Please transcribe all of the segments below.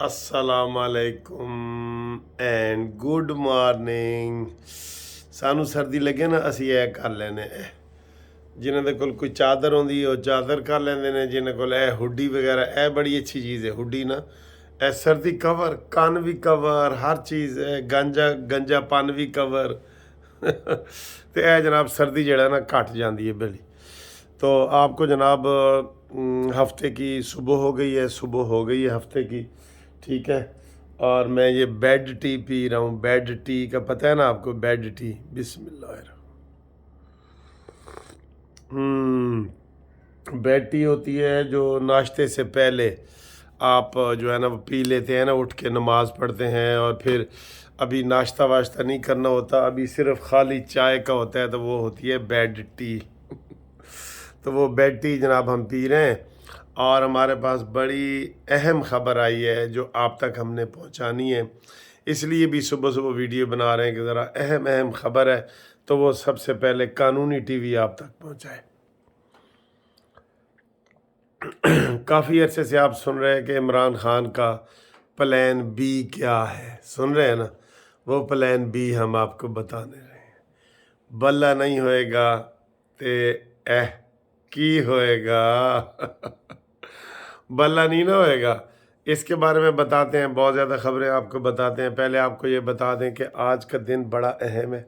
अस्सलाम वालेकुम and good morning. सानू सर्दी लगे ना असी ਇਹ ਕਰ ਲੈਨੇ जिन्हों ਦੇ ਕੋਲ ਕੋਈ ਚਾਦਰ ਹੁੰਦੀ ਉਹ ਚਾਦਰ ਕਰ ਲੈਂਦੇ ਨੇ ਜਿਨ੍ਹਾਂ ਕੋਲ ਇਹ ਹੁੱਡੀ ਵਗੈਰਾ ਇਹ ਬੜੀ ਅੱਛੀ ਚੀਜ਼ ਹੈ ਹੁੱਡੀ ਨਾ ਇਹ ਸਰਦੀ ਕਵਰ ਕੰਨ ਵੀ ਕਵਰ हर चीज़ है गंजा पन भी कवर तो यह जनाब सर्दी जड़ा ना घट जाती है बिल्ली। तो आपको जनाब हफ्ते की सुबह हो गई है हफ्ते की, ठीक है। और मैं ये बेड टी पी रहा हूँ। बेड टी का पता है ना आपको? बेड टी बिस्मिल्लाह। बेड टी होती है जो नाश्ते से पहले आप जो है ना वो पी लेते हैं ना, उठ के नमाज़ पढ़ते हैं और फिर अभी नाश्ता वाश्ता नहीं करना होता, अभी सिर्फ खाली चाय का होता है, तो वो होती है बेड टी। तो वो बेड टी जनाब हम पी रहे हैं और हमारे पास बड़ी अहम ख़बर आई है जो आप तक हमने पहुंचानी है, इसलिए भी सुबह सुबह वीडियो बना रहे हैं कि ज़रा अहम ख़बर है तो वो सबसे पहले कानूनी टीवी आप तक पहुंचाए। काफ़ी अरसे से आप सुन रहे हैं कि इमरान खान का प्लान बी क्या है, सुन रहे हैं ना? वो प्लान बी हम आपको बताने रहे हैं। बल्ला नहीं होएगा तो की होएगा बल्ला नहीं ना होएगा। इसके बारे में बताते हैं, बहुत ज़्यादा खबरें आपको बताते हैं। पहले आपको ये बता दें कि आज का दिन बड़ा अहम है,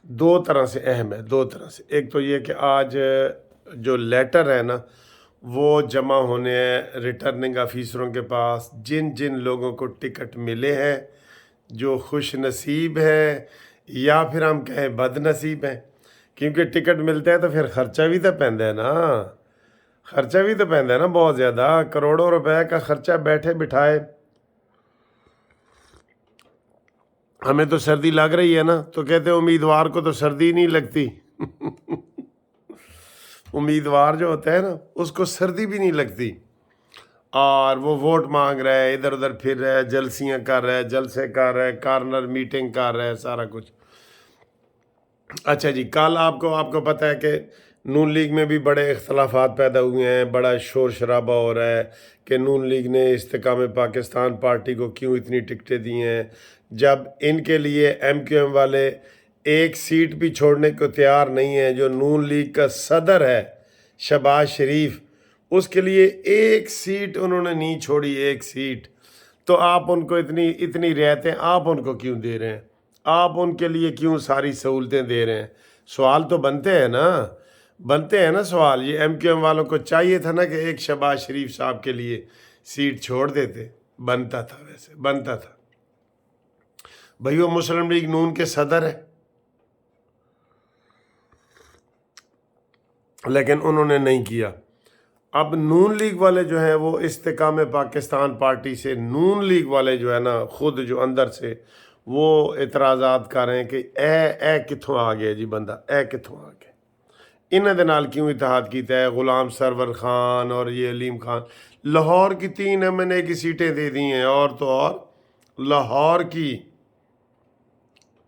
दो तरह से अहम है, दो तरह से। एक तो ये कि आज जो लेटर है ना वो जमा होने हैं रिटर्निंग ऑफिसरों के पास, जिन जिन लोगों को टिकट मिले हैं, जो खुश नसीब है या फिर हम कहें बदनसीब हैं, क्योंकि टिकट मिलता है तो फिर खर्चा भी तो पैंदा है ना, खर्चा भी तो पैंदा है ना, बहुत ज़्यादा करोड़ों रुपए का खर्चा बैठे बिठाए। हमें तो सर्दी लग रही है ना, तो कहते हैं उम्मीदवार को तो सर्दी नहीं लगती उम्मीदवार जो होता है ना उसको सर्दी भी नहीं लगती, और वो वोट मांग रहा है, इधर उधर फिर रहा है, जलसियाँ कर रहा है, जलसे कर रहा है, कार्नर मीटिंग कर रहा है, सारा कुछ। अच्छा जी, कल आपको पता है कि नून लीग में भी बड़े इख्तलाफात पैदा हुए हैं, बड़ा शोर शराबा हो रहा है कि नून लीग ने इस्तेकाम पाकिस्तान पार्टी को क्यों इतनी टिकटें दी हैं, जब इनके लिए MQM वाले एक सीट भी छोड़ने को तैयार नहीं है। जो नून लीग का सदर है शहबाज शरीफ, उसके लिए एक सीट उन्होंने नहीं छोड़ी, एक सीट। तो आप उनको इतनी रियायतें आप उनको क्यों दे रहे हैं? आप उनके लिए क्यों सारी सहूलतें दे रहे हैं? सवाल तो बनते हैं ना सवाल। ये MQM वालों को चाहिए था ना कि एक शहबाज शरीफ साहब के लिए सीट छोड़ देते, बनता था, वैसे बनता था भाई। वो मुस्लिम लीग नून के सदर है, लेकिन उन्होंने नहीं किया। अब नून लीग वाले जो हैं वो इस्तेकाम पाकिस्तान पार्टी से, नून लीग वाले जो है ना खुद जो अंदर से वो इतराज़ात कर रहे हैं कि ए कित्थों आ गया जी बंदा, ए कित्थों आ गया, इन्हों दे नाल क्यों इतिहाद किया है? गुलाम सरवर खान और ये अलीम खान, लाहौर की 3 MNA की सीटें दे दी हैं, और तो और लाहौर की,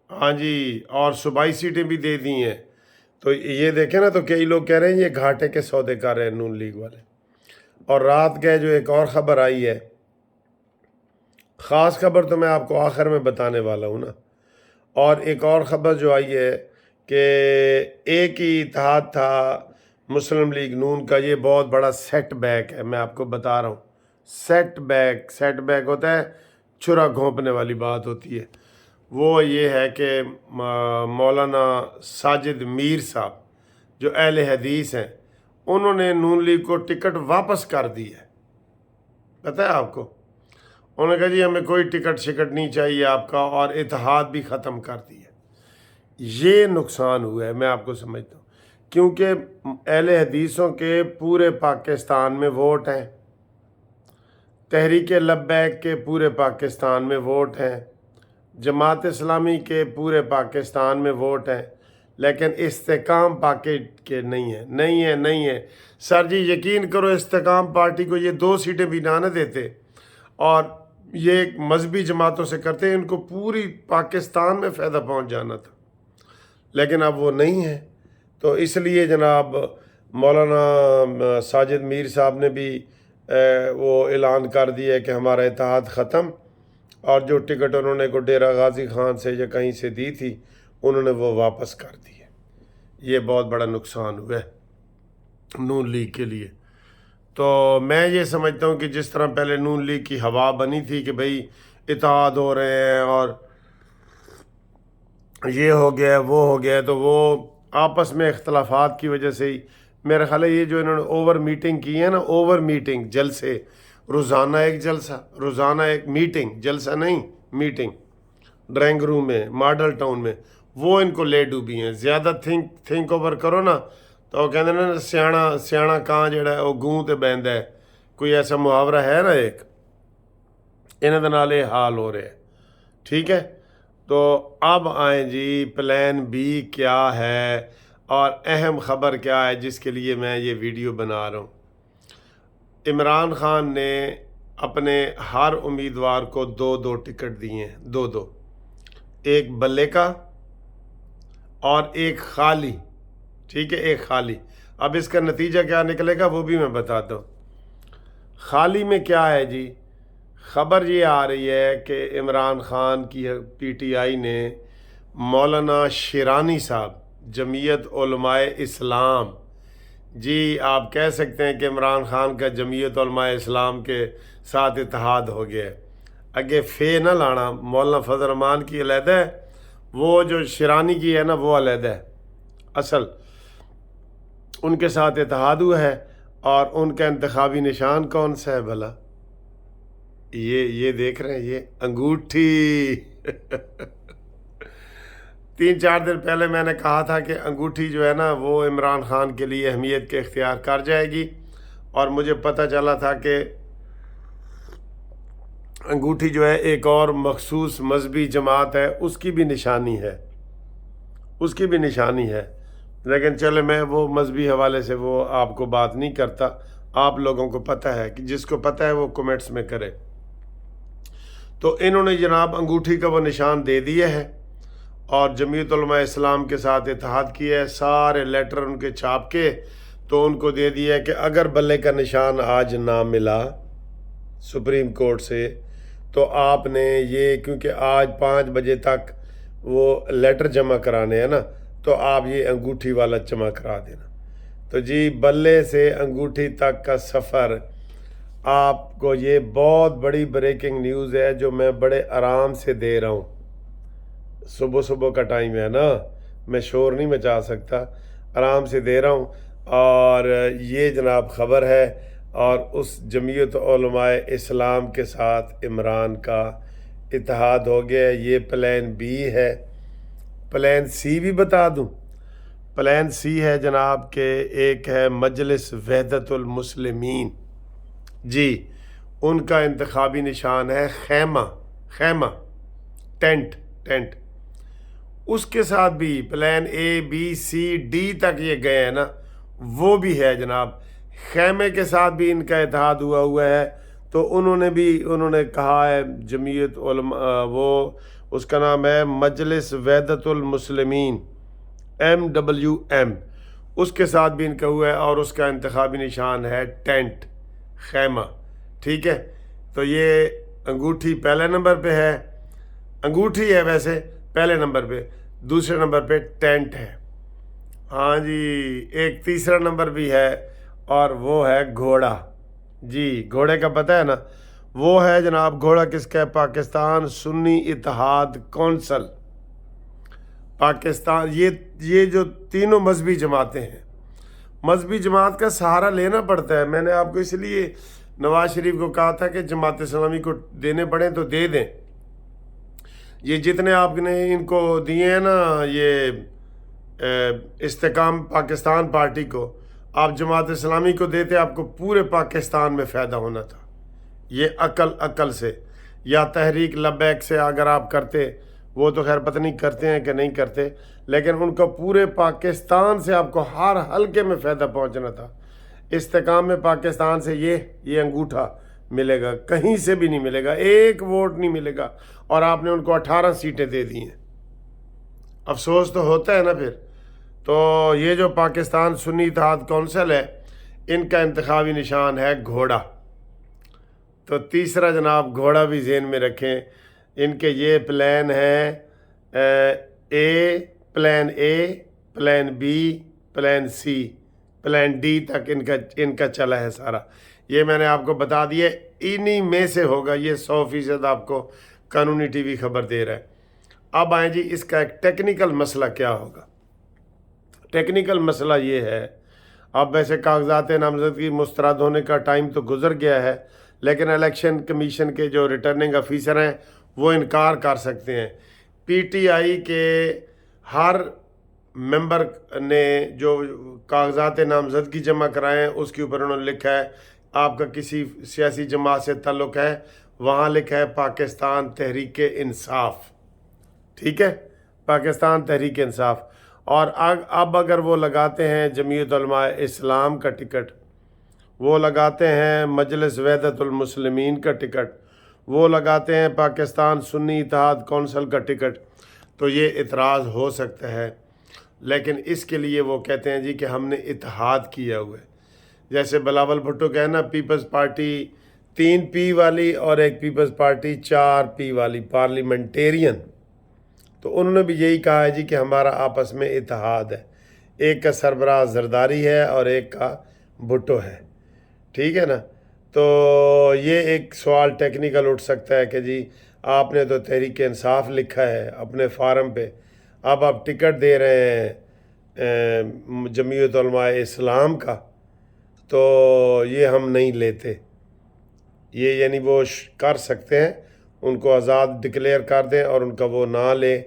हाँ जी, और सूबाई सीटें भी दे दी हैं। तो ये देखें ना, तो कई लोग कह रहे हैं ये घाटे के सौदे कर रहे हैं नून लीग वाले। और रात के जो एक और ख़बर आई है, ख़ास खबर तो मैं आपको आखिर में बताने वाला हूँ ना। और एक और ख़बर जो आई है कि एक ही इत्तेहाद था मुस्लिम लीग नून का, ये बहुत बड़ा सेट बैक है, मैं आपको बता रहा हूँ। सेट बैक होता है, छुरा घोंपने वाली बात होती है। वो ये है कि मौलाना साजिद मीर साहब जो अहले हदीस हैं, उन्होंने नून लीग को टिकट वापस कर दी है। पता है आपको? उन्होंने कहा जी हमें कोई टिकट शिकट नहीं चाहिए आपका, और इत्तेहाद भी ख़त्म कर दिया। ये नुकसान हुआ है, मैं आपको समझता हूँ, क्योंकि अहले हदीसों के पूरे पाकिस्तान में वोट हैं, तहरीक लब्बैक के पूरे पाकिस्तान में वोट हैं, जमात इस्लामी के पूरे पाकिस्तान में वोट हैं, लेकिन इस्तेकाम पार्टी के नहीं है। सर जी यकीन करो, इस्तेकाम पार्टी को ये 2 सीटें भी ना देते और ये मजहबी जमातों से करते, इनको पूरी पाकिस्तान में फ़ायदा पहुंच जाना था, लेकिन अब वो नहीं है। तो इसलिए जनाब मौलाना साजिद मीर साहब ने भी وہ اعلان کر دیا ہے کہ ہمارا اتحاد ختم، اور جو ٹکٹ انہوں نے کو ڈیرہ غازی خان سے یا کہیں سے دی تھی انہوں نے وہ واپس کر دی ہے۔ یہ بہت بڑا نقصان ہوا ہے نون لیگ کے لیے۔ تو میں یہ سمجھتا ہوں کہ جس طرح پہلے نون لیگ کی ہوا بنی تھی کہ بھئی اتحاد ہو رہے ہیں اور یہ ہو گیا وہ ہو گیا، تو وہ آپس میں اختلافات کی وجہ سے ہی میرا خیال ہے یہ جو انہوں نے اوور میٹنگ کی ہے نا، اوور میٹنگ، جلسے، روزانہ ایک جلسہ، روزانہ ایک میٹنگ، جلسہ نہیں میٹنگ، ڈرائنگ روم میں، ماڈل ٹاؤن میں، وہ ان کو لے ڈوبی ہیں۔ زیادہ تھنک اوور کرو نا تو وہ کہتے ہیں نا سیاڑا کان جڑا ہے وہ گوں تے بہندا ہے، کوئی ایسا محاورہ ہے نا ایک، انہاں دے نال یہ حال ہو رہا ہے۔ ٹھیک ہے، تو اب آئیں جی پلان بی کیا ہے اور اہم خبر کیا ہے جس کے لیے میں یہ ویڈیو بنا رہا ہوں۔ عمران خان نے اپنے ہر امیدوار کو 2 ٹکٹ دیے ہیں، 2، ایک بلے کا اور ایک خالی۔ ٹھیک ہے، ایک خالی۔ اب اس کا نتیجہ کیا نکلے گا وہ بھی میں بتاتا ہوں۔ خالی میں کیا ہے جی، خبر یہ آ رہی ہے کہ عمران خان کی پی ٹی آئی نے مولانا شیرانی صاحب، جمعیت علماء اسلام، جی آپ کہہ سکتے ہیں کہ عمران خان کا جمعیت علماء اسلام کے ساتھ اتحاد ہو گیا ہے۔ اگے فے نہ لانا، مولانا فضل الرحمان کی علیحدہ ہے، وہ جو شیرانی کی ہے نا وہ علیحدہ ہے، اصل ان کے ساتھ اتحاد ہوا ہے۔ اور ان کا انتخابی نشان کون سا ہے بھلا؟ یہ دیکھ رہے ہیں، یہ انگوٹھی۔ 3-4 دن پہلے میں نے کہا تھا کہ انگوٹھی جو ہے نا وہ عمران خان کے لیے اہمیت کے اختیار کر جائے گی، اور مجھے پتہ چلا تھا کہ انگوٹھی جو ہے ایک اور مخصوص مذہبی جماعت ہے اس کی بھی نشانی ہے، اس کی بھی نشانی ہے، لیکن چلے میں وہ مذہبی حوالے سے وہ آپ کو بات نہیں کرتا، آپ لوگوں کو پتہ ہے، کہ جس کو پتہ ہے وہ کمنٹس میں کرے۔ تو انہوں نے جناب انگوٹھی کا وہ نشان دے دیا ہے اور جمعیت علماء اسلام کے ساتھ اتحاد کیا ہے، سارے لیٹر ان کے چھاپ کے تو ان کو دے دیا ہے کہ اگر بلے کا نشان آج نہ ملا سپریم کورٹ سے تو آپ نے یہ، کیونکہ آج 5 بجے تک وہ لیٹر جمع کرانے ہیں نا، تو آپ یہ انگوٹھی والا جمع کرا دینا۔ تو جی بلے سے انگوٹھی تک کا سفر، آپ کو یہ بہت بڑی بریکنگ نیوز ہے جو میں بڑے آرام سے دے رہا ہوں۔ صبح کا ٹائم ہے نا، میں شور نہیں مچا سکتا، آرام سے دے رہا ہوں، اور یہ جناب خبر ہے۔ اور اس جمعیت علماء اسلام کے ساتھ عمران کا اتحاد ہو گیا ہے، یہ پلان بی ہے۔ پلان سی بھی بتا دوں، پلان سی ہے جناب کہ ایک ہے مجلس وحدت المسلمین، جی ان کا انتخابی نشان ہے خیمہ، ٹینٹ۔ اس کے ساتھ بھی پلان اے بی سی ڈی تک یہ گئے ہیں نا، وہ بھی ہے جناب۔ خیمے کے ساتھ بھی ان کا اتحاد ہوا ہے، تو انہوں نے کہا ہے جمعیت علماء، وہ اس کا نام ہے مجلس وحدت المسلمین، MWM، اس کے ساتھ بھی ان کا ہوا ہے، اور اس کا انتخابی نشان ہے ٹینٹ، خیمہ۔ ٹھیک ہے، تو یہ انگوٹھی پہلے نمبر پہ ہے، انگوٹھی ہے ویسے پہلے نمبر پہ، دوسرے نمبر پہ ٹینٹ ہے۔ ہاں جی، ایک تیسرا نمبر بھی ہے اور وہ ہے گھوڑا۔ جی گھوڑے کا پتہ ہے نا، وہ ہے جناب، گھوڑا کس کا ہے؟ پاکستان سنی اتحاد کونسل، پاکستان، یہ جو تینوں مذہبی جماعتیں ہیں، مذہبی جماعت کا سہارا لینا پڑتا ہے۔ میں نے آپ کو اس لیے نواز شریف کو کہا تھا کہ جماعت اسلامی کو دینے پڑیں تو دے دیں، یہ جتنے آپ نے ان کو دیے ہیں نا، یہ استحکام پاکستان پارٹی کو، آپ جماعت اسلامی کو دیتے آپ کو پورے پاکستان میں فائدہ ہونا تھا۔ یہ عقل سے، یا تحریک لبیک سے اگر آپ کرتے، وہ تو خیر پتہ نہیں کرتے ہیں کہ نہیں کرتے، لیکن ان کو پورے پاکستان سے آپ کو ہر حلقے میں فائدہ پہنچنا تھا۔ استحکام میں پاکستان سے یہ انگوٹھا ملے گا، کہیں سے بھی نہیں ملے گا، ایک ووٹ نہیں ملے گا، اور آپ نے ان کو 18 سیٹیں دے دی ہیں۔ افسوس تو ہوتا ہے نا پھر۔ تو یہ جو پاکستان سنی اتحاد کونسل ہے، ان کا انتخابی نشان ہے گھوڑا۔ तो तीसरा जनाब घोड़ा भी ज़हन में रखें, इनके ये प्लान हैं, plan A, plan B, plan C, plan D तक इनका चला है सारा। ये मैंने आपको बता दिया, इन्हीं में से होगा ये 100% आपको कानूनी टीवी खबर दे रहा है। अब आए जी, इसका एक टेक्निकल मसला क्या होगा। टेक्निकल मसला ये है, अब वैसे कागजात नामजदगी मुस्तरद होने का टाइम तो गुजर गया है, लेकिन इलेक्शन कमीशन के जो रिटर्निंग अफीसर हैं वो इनकार कर सकते हैं। पीटीआई के हर मेंबर ने जो कागजात नामजदगी जमा कराए हैं उसके ऊपर उन्होंने लिखा है आपका किसी सियासी जमात से ताल्लुक़ है, वहाँ लिखा है पाकिस्तान तहरीक इंसाफ, ठीक है, पाकिस्तान तहरीक इंसाफ। और अब अगर वो लगाते हैं जमीयत उलमा इस्लाम का टिकट, वो लगाते हैं मजलिस वहदतुल मुस्लिमीन का टिकट, वो लगाते हैं पाकिस्तान सुन्नी इत्तेहाद कौंसिल का टिकट, तो ये इतराज़ हो सकता है। लेकिन इसके लिए वो कहते हैं जी कि हमने इत्तेहाद किया हुआ है। जैसे बिलावल भुट्टो कहे ना, पीपल्स पार्टी 3 P वाली और एक पीपल्स पार्टी 4 P वाली, पार्लियामेंटेरियन। तो उन्होंने भी यही कहा है जी कि हमारा आपस में इत्तेहाद है, एक का सरबराह जरदारी है और एक का भुट्टो है, ठीक है ना। तो ये एक सवाल टेक्निकल उठ सकता है कि जी आपने तो तहरीक इंसाफ लिखा है अपने फार्म पे, अब आप टिकट दे रहे हैं जमीयत उलमा इस्लाम का, तो ये हम नहीं लेते। ये यानी वो कर सकते हैं, उनको आज़ाद डिक्लेयर कर दें और उनका वो ना लें,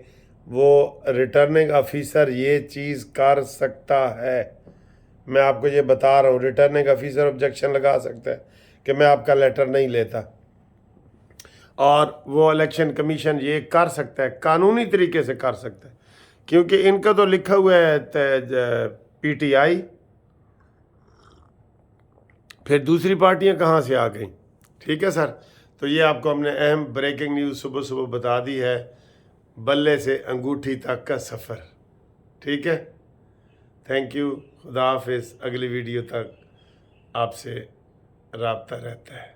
वो रिटर्निंग अफीसर ये चीज़ कर सकता है। मैं आपको ये बता रहा हूँ, रिटर्निंग अफीसर ऑब्जेक्शन लगा सकता है कि मैं आपका लेटर नहीं लेता, और वो इलेक्शन कमीशन ये कर सकता है, कानूनी तरीके से कर सकता है, क्योंकि इनका तो लिखा हुआ है पीटीआई, फिर दूसरी पार्टियां कहाँ से आ गई, ठीक है सर। तो ये आपको हमने अहम ब्रेकिंग न्यूज़ सुबह सुबह बता दी है, बल्ले से अंगूठी तक का सफ़र, ठीक है। थैंक यू, खुदा हाफिज़। अगली वीडियो तक आपसे राब्ता रहता है।